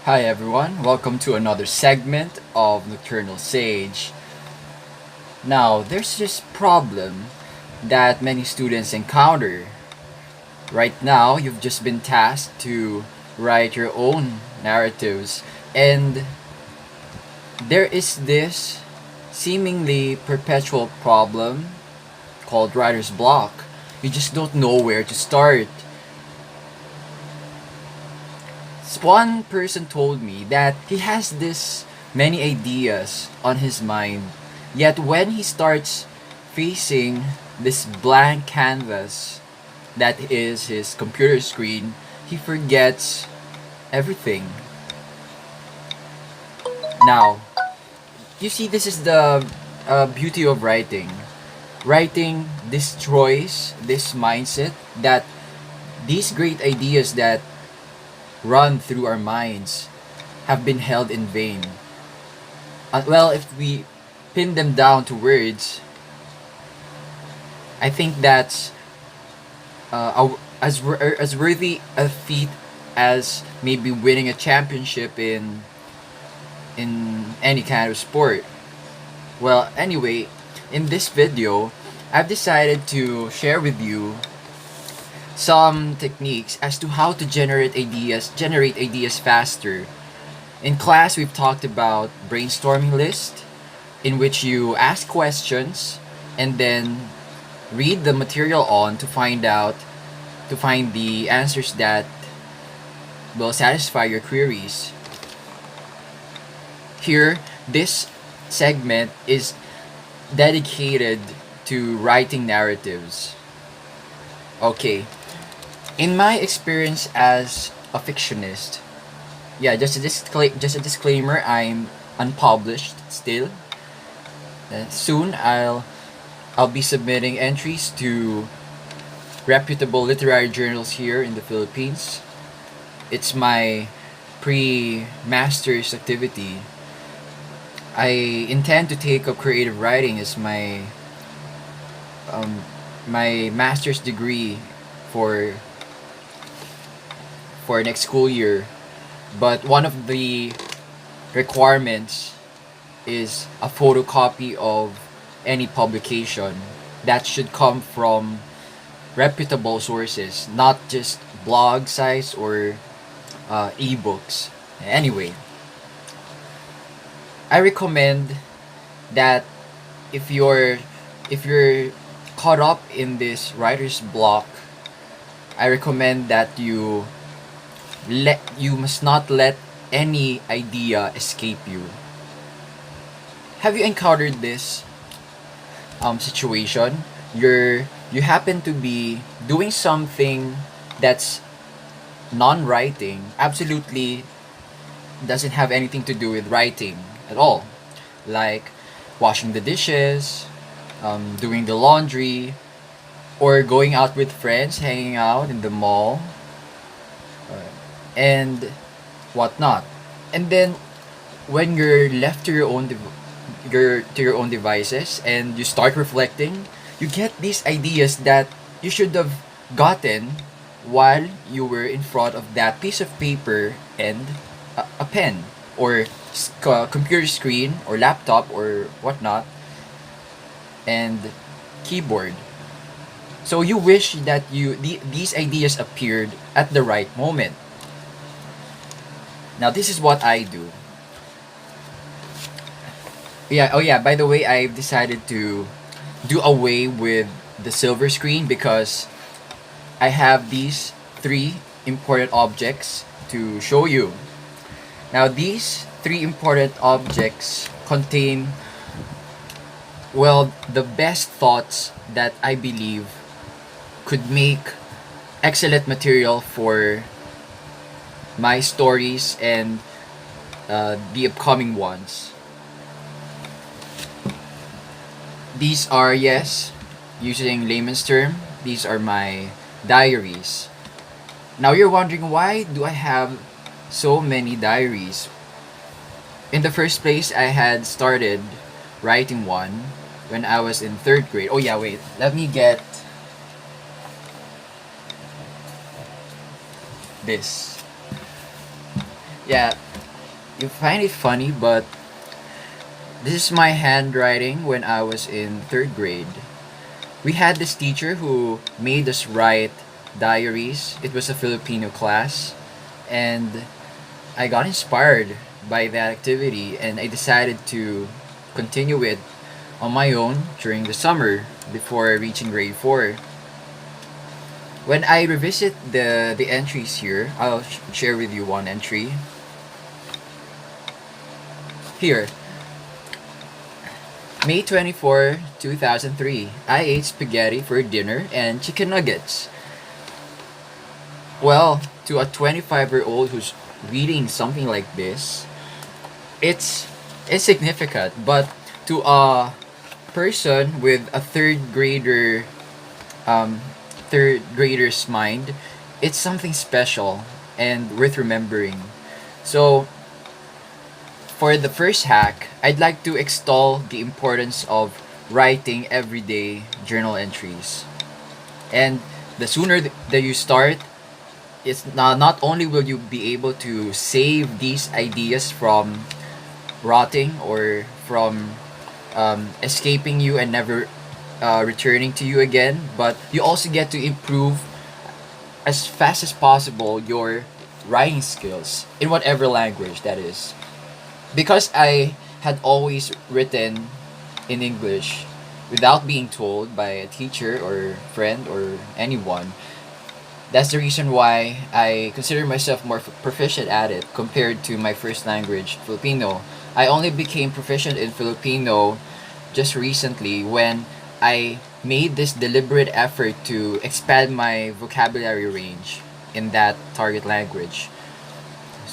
Hi everyone, welcome to another segment of Nocturnal Sage. Now, there's this problem that many students encounter. Right now, you've just been tasked to write your own narratives, and there is this seemingly perpetual problem called writer's block. You just don't know where to start. One person told me that he has this many ideas on his mind, yet when he starts facing this blank canvas that is his computer screen, he forgets everything. Now, you see, this is the beauty of writing. Writing destroys this mindset that these great ideas that run through our minds have been held in vain. Well, if we pin them down to words, I think that's as worthy a feat as maybe winning a championship in any kind of sport. Well, anyway, in this video, I've decided to share with you some techniques as to how to generate ideas faster. In class, we've talked about brainstorming list, in which you ask questions and then read the material on to find the answers that will satisfy your queries. Here, this segment is dedicated to writing narratives. Okay, in my experience as a fictionist, yeah, just a disclaimer, I'm unpublished still. Soon I'll be submitting entries to reputable literary journals here in the Philippines. It's my pre-master's activity. I intend to take up creative writing as um, my master's degree for next school year. But one of the requirements is a photocopy of any publication that should come from reputable sources, not just blog sites or ebooks. Anyway, I recommend that if you're if you're caught up in this writer's block, I recommend that you must not let any idea escape you. Have you encountered this situation? You happen to be doing something that's non-writing, absolutely doesn't have anything to do with writing at all, like washing the dishes, doing the laundry, or going out with friends, hanging out in the mall, and whatnot. And then when you're left to your own devices and you start reflecting, you get these ideas that you should have gotten while you were in front of that piece of paper and a pen or computer screen or laptop or whatnot and keyboard. So you wish that these ideas appeared at the right moment. Now this is what I do. Yeah, oh yeah, by the way, I've decided to do away with the silver screen because I have these three important objects to show you. Now these three important objects contain, well, the best thoughts that I believe could make excellent material for my stories and the upcoming ones. These are, yes, using layman's term, these are my diaries. Now you're wondering, why do I have so many diaries? In the first place, I had started writing one when I was in third grade. Oh yeah, wait, let me get this. Yeah, You find it funny, but this is my handwriting when I was in third grade. We had this teacher who made us write diaries. It was a Filipino class, and I got inspired by that activity, and I decided to continue it on my own during the summer before reaching grade 4. When I revisit the entries here, I'll share with you one entry. Here, May 24, 2003. I ate spaghetti for dinner and chicken nuggets. Well, to a 25-year-old who's reading something like this, it's insignificant, but to a person with a um, third grader's mind, it's something special and worth remembering. So, for the first hack, I'd like to extol the importance of writing everyday journal entries. And the sooner that you start, it's not only will you be able to save these ideas from rotting or from escaping you and never returning to you again, but you also get to improve as fast as possible your writing skills in whatever language that is. Because I had always written in English without being told by a teacher or friend or anyone, that's the reason why I consider myself more proficient at it compared to my first language, Filipino. I only became proficient in Filipino just recently when I made this deliberate effort to expand my vocabulary range in that target language.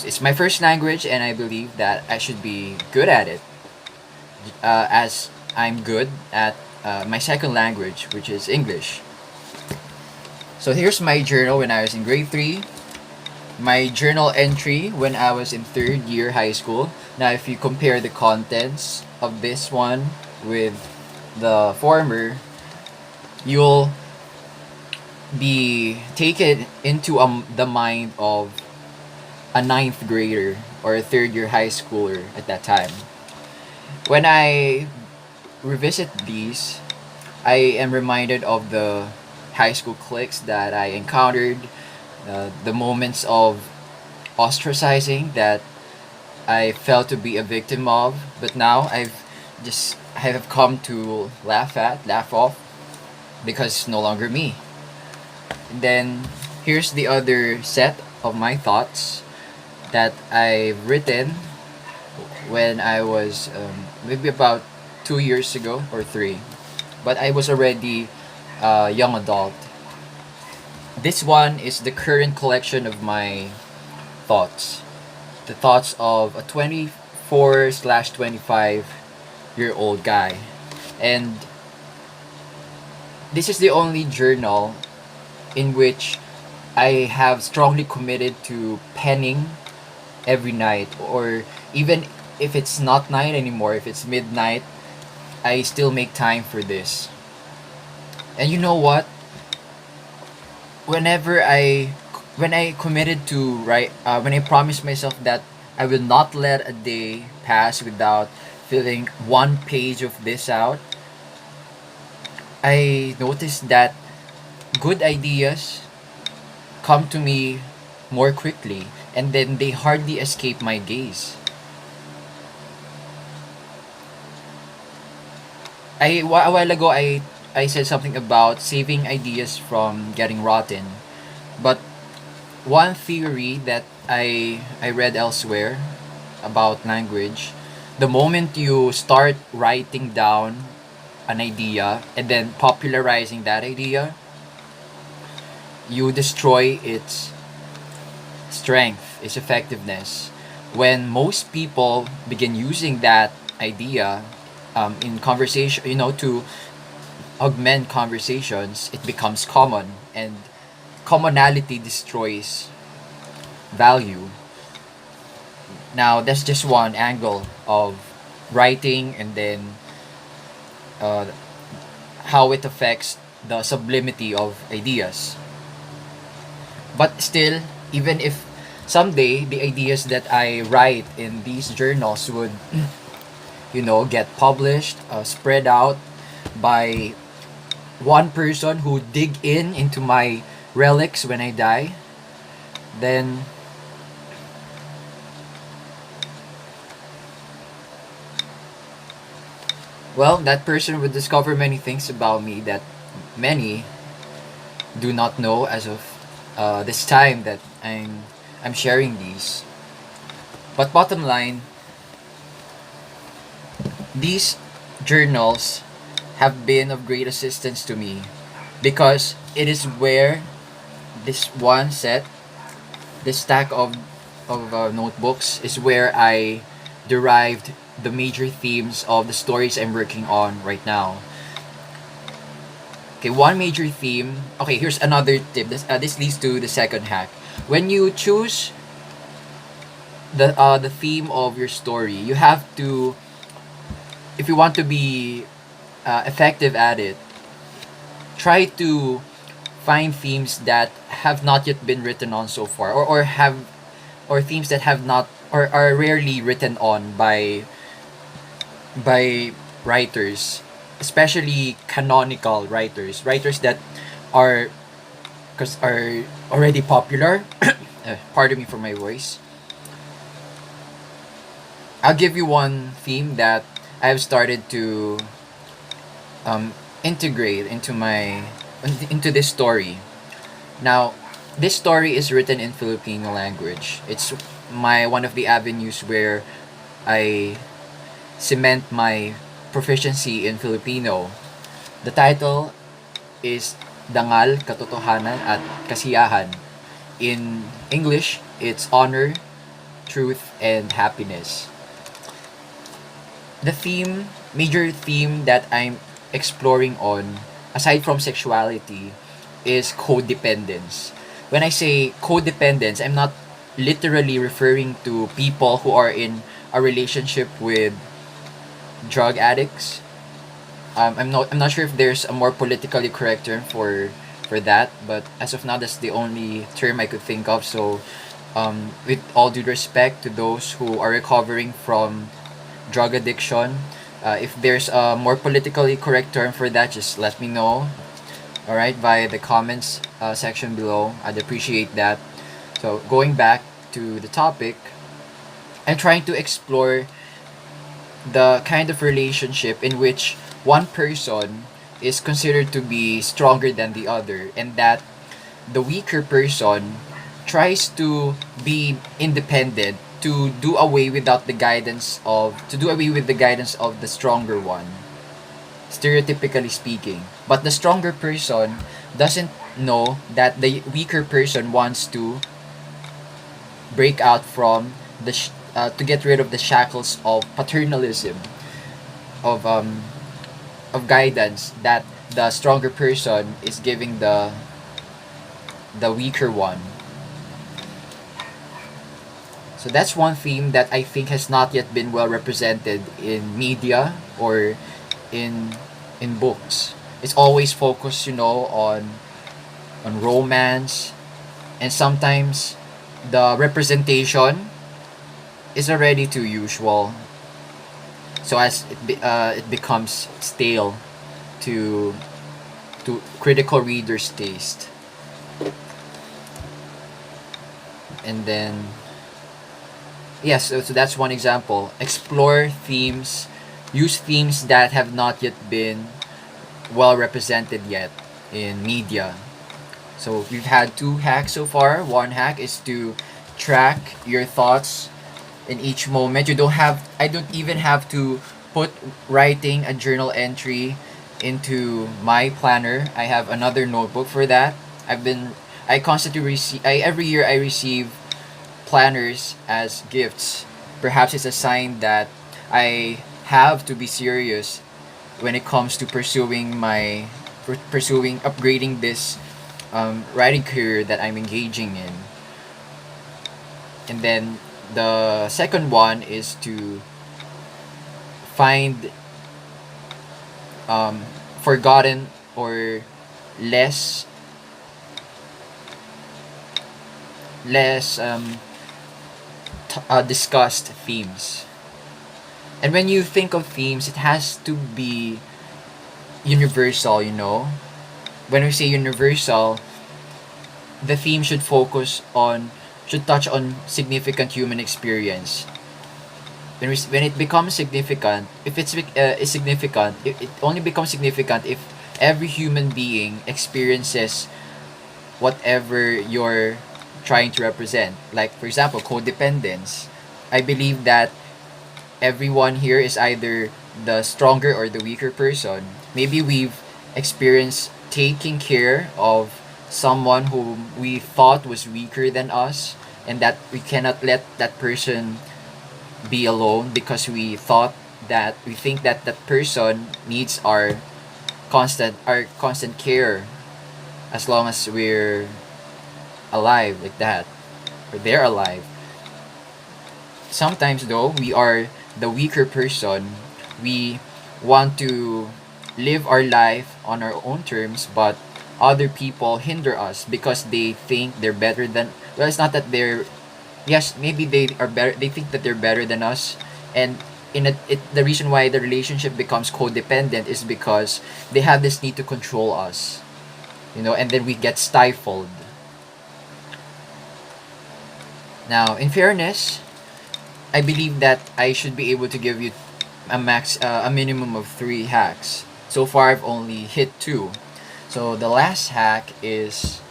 It's my first language, and I believe that I should be good at it, as I'm good at my second language, which is English. So here's my journal when I was in grade 3, my journal entry when I was in third year high school. Now, if you compare the contents of this one with the former, you'll be taken into the mind of a ninth grader or a third year high schooler at that time. When I revisit these, I am reminded of the high school cliques that I encountered, the moments of ostracizing that I felt to be a victim of, but now I have come to laugh off because it's no longer me. And then here's the other set of my thoughts that I've written when I was maybe about 2 years ago or three, but I was already a young adult. This one is the current collection of my thoughts, the thoughts of a 24/25-year-old guy, and this is the only journal in which I have strongly committed to penning every night, or even if it's not night anymore, if it's midnight, I still make time for this. And you know what? Whenever when I committed to write, when I promised myself that I will not let a day pass without filling one page of this out, I noticed that good ideas come to me more quickly, and then they hardly escape my gaze. A while ago I said something about saving ideas from getting rotten, but one theory that I read elsewhere about language, the moment you start writing down an idea and then popularizing that idea, you destroy its strength, its effectiveness. When most people begin using that idea in conversation, to augment conversations, it becomes common, and commonality destroys value. Now, that's just one angle of writing, and then uh, how it affects the sublimity of ideas. But still, even if someday the ideas that I write in these journals would, get published, spread out by one person who dig in into my relics when I die. Then, well, that person would discover many things about me that many do not know as of this time that I'm sharing these. But bottom line, these journals have been of great assistance to me because it is where this one set, this stack of notebooks, is where I derived the major themes of the stories I'm working on right now. Okay, one major theme. Okay, here's another tip. This leads to the second hack. When you choose the theme of your story, you have to, if you want to be effective at it, try to find themes that have not yet been written on so far, or themes that have not, or are rarely written on by writers, especially canonical writers that are are already popular. Pardon me for my voice. I'll give you one theme that I've started to um, integrate into this story. Now, this story is written in Filipino language. It's my one of the avenues where I cement my proficiency in Filipino. The title is Dangal, Katotohanan at Kasiyahan. In English, it's Honor, Truth, and Happiness. The major theme that I'm exploring on, aside from sexuality, is codependence. When I say codependence, I'm not literally referring to people who are in a relationship with drug addicts. I'm not sure if there's a more politically correct term for that, but as of now, that's the only term I could think of. So, with all due respect to those who are recovering from drug addiction, if there's a more politically correct term for that, just let me know. All right, via the comments section below. I'd appreciate that. So, going back to the topic, I'm trying to explore the kind of relationship in which one person is considered to be stronger than the other, and that the weaker person tries to be independent, to do away with the guidance of the stronger one, stereotypically speaking. But the stronger person doesn't know that the weaker person wants to break out from to get rid of the shackles of paternalism, of guidance that the stronger person is giving the weaker one. So that's one theme that I think has not yet been well represented in media or in books. It's always focused, on romance, and sometimes the representation is already too usual. So as it becomes stale to critical readers' taste. And then, yes, so that's one example. Explore themes, use themes that have not yet been well represented yet in media. So we've had two hacks so far. One hack is to track your thoughts in each moment. I don't even have to put writing a journal entry into my planner. I have another notebook for that. I constantly receive, every year I receive planners as gifts. Perhaps it's a sign that I have to be serious when it comes to pursuing upgrading this writing career that I'm engaging in. And then the second one is to find forgotten or less less discussed themes. And when you think of themes, it has to be universal, you know? When we say universal, the theme should touch on significant human experience. When it becomes significant, if it's is significant, it only becomes significant if every human being experiences whatever you're trying to represent. Like for example, codependence. I believe that everyone here is either the stronger or the weaker person. Maybe we've experienced taking care of someone whom we thought was weaker than us, and that we cannot let that person be alone because we think that that person needs our constant care as long as we're alive, like that, or they're alive. Sometimes though, we are the weaker person. We want to live our life on our own terms, but other people hinder us because they think they're better than, well, it's not that they're, yes, maybe they are better, they think that they're better than us. And the reason why the relationship becomes codependent is because they have this need to control us, and then we get stifled. Now, in fairness, I believe that I should be able to give you a minimum of 3 hacks. So far, I've only hit 2. So the last hack is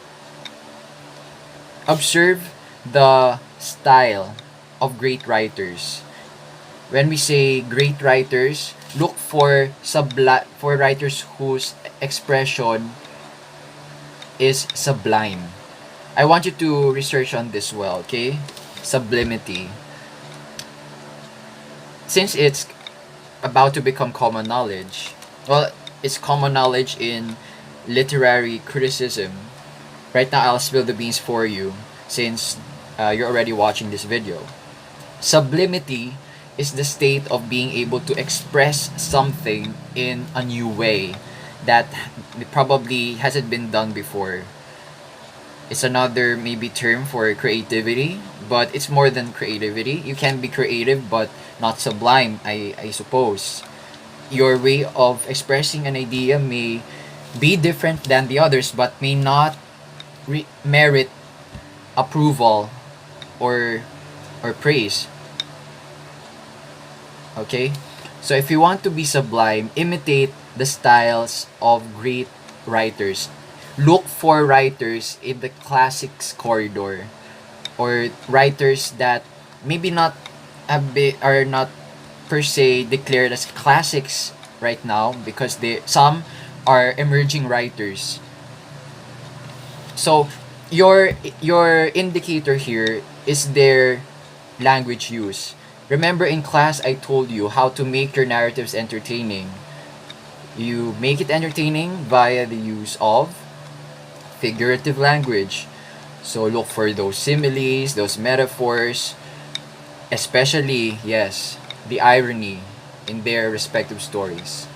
observe the style of great writers. When we say great writers, look for writers whose expression is sublime. I want you to research on this well, okay? Sublimity. Since it's about to become common knowledge, well, it's common knowledge in literary criticism. Right now, I'll spill the beans for you since you're already watching this video. Sublimity is the state of being able to express something in a new way that probably hasn't been done before. It's another maybe term for creativity, but it's more than creativity. You can be creative but not sublime, I suppose. Your way of expressing an idea may be different than the others but may not merit approval or praise. Okay? So if you want to be sublime, imitate the styles of great writers. Look for writers in the classics corridor, or writers that maybe not are not per se declared as classics right now because some are emerging writers. So your indicator here is their language use. Remember in class I told you how to make your narratives entertaining. You make it entertaining via the use of figurative language. So look for those similes, those metaphors, especially, yes, the irony in their respective stories.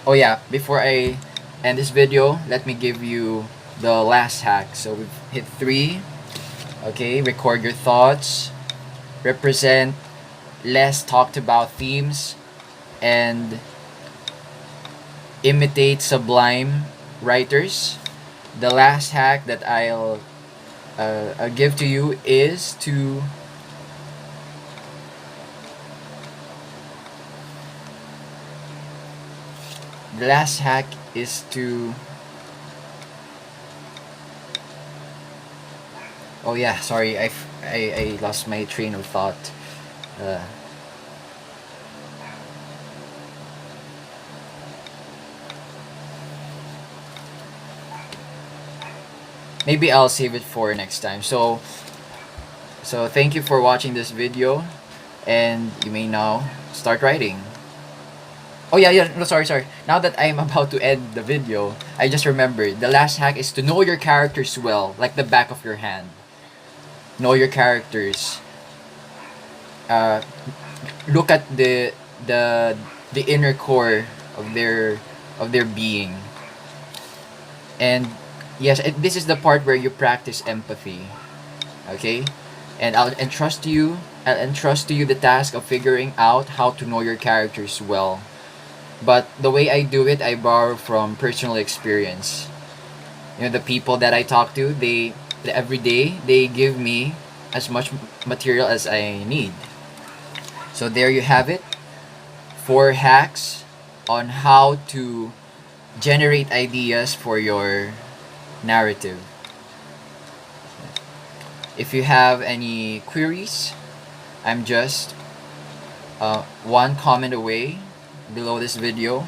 Oh yeah, before I end this video, let me give you the last hack. So we've hit 3. Okay, record your thoughts, represent less talked about themes, and imitate sublime writers. The last hack that I'll give to you is to the last hack is to oh yeah, sorry, I lost my train of thought. uh, Maybe I'll save it for next time. So thank you for watching this video, and you may now start writing. Oh yeah, yeah, no, sorry. Now that I'm about to end the video, I just remembered the last hack is to know your characters well, like the back of your hand. Know your characters. Uh, Look at the inner core of their being. And yes, this is the part where you practice empathy. Okay, and I'll entrust to you the task of figuring out how to know your characters well. But the way I do it, I borrow from personal experience. The people that I talk to, every day they give me as much material as I need. So there you have it. 4 hacks on how to generate ideas for your narrative. If you have any queries, I'm just one comment away below this video,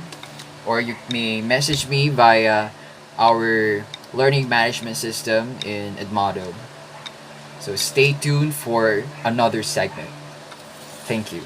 or you may message me via our learning management system in Edmodo. So stay tuned for another segment. Thank you.